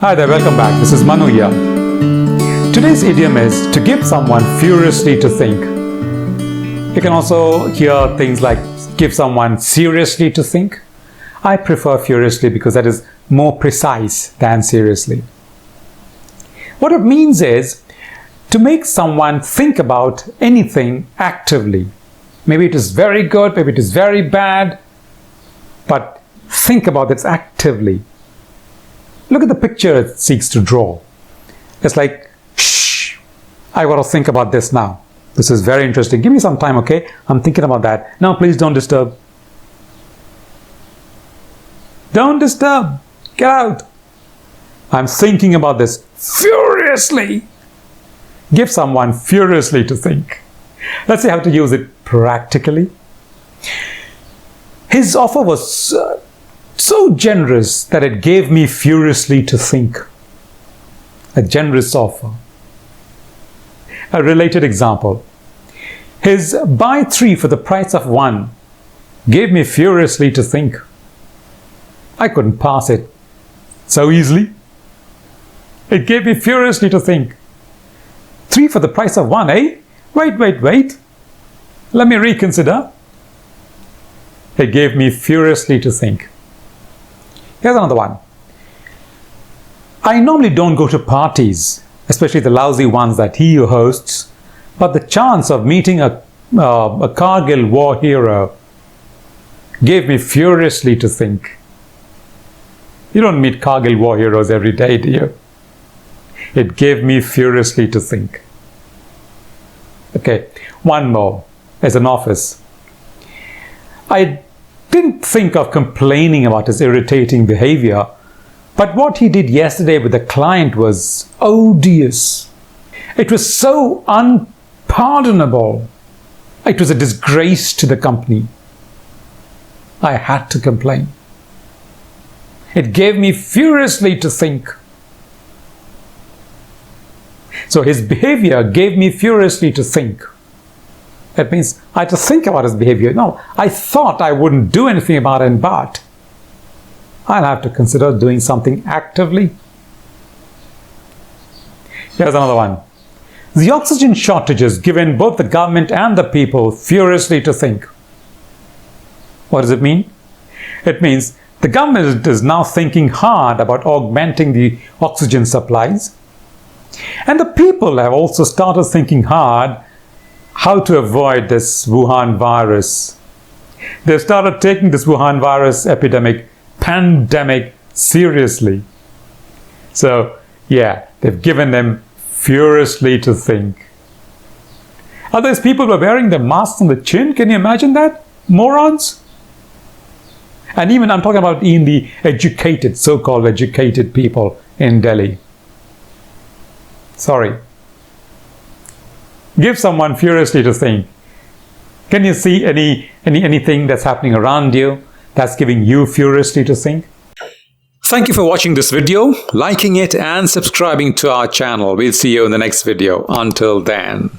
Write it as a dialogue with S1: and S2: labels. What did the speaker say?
S1: Hi there, welcome back. This is Manu here. Today's idiom is to give someone furiously to think. You can also hear things like give someone seriously to think. I prefer furiously because that is more precise than seriously. What it means is to make someone think about anything actively. Maybe it is very good, maybe it is very bad, but think about this actively. Look at the picture it seeks to draw. It's like, shh, I got to think about this now. This is very interesting. Give me some time, okay? I'm thinking about that. Now, please don't disturb. Don't disturb. Get out. I'm thinking about this furiously. Give someone furiously to think. Let's see how to use it practically. His offer was so generous that it gave me furiously to think. A generous offer. A related example. His buy 3 for the price of 1 gave me furiously to think. I couldn't pass it so easily. It gave me furiously to think. 3 for the price of 1, eh? Wait. Let me reconsider. It gave me furiously to think. Here's another one. I normally don't go to parties, especially the lousy ones that he hosts, but the chance of meeting a Kargil war hero gave me furiously to think. You don't meet Kargil war heroes every day, do you? It gave me furiously to think. Okay, one more. As an office. I didn't think of complaining about his irritating behavior, but what he did yesterday with the client was odious. It was so unpardonable. It was a disgrace to the company. I had to complain. It gave me furiously to think. So his behavior gave me furiously to think. That means I had to think about his behavior. No, I thought I wouldn't do anything about it, but I'll have to consider doing something actively. Here's another one. The oxygen shortages given both the government and the people furiously to think. What does it mean? It means the government is now thinking hard about augmenting the oxygen supplies. And the people have also started thinking hard how to avoid this Wuhan virus. They've started taking this Wuhan virus pandemic seriously. So, yeah, they've given them furiously to think. Others people were wearing their masks on the chin. Can you imagine that? Morons. And even I'm talking about in the educated, so-called educated people in Delhi. Sorry. Give someone furiously to think. Can you see anything that's happening around you that's giving you furiously to think? Thank you for watching this video, liking it and subscribing to our channel. We'll see you in the next video. Until then.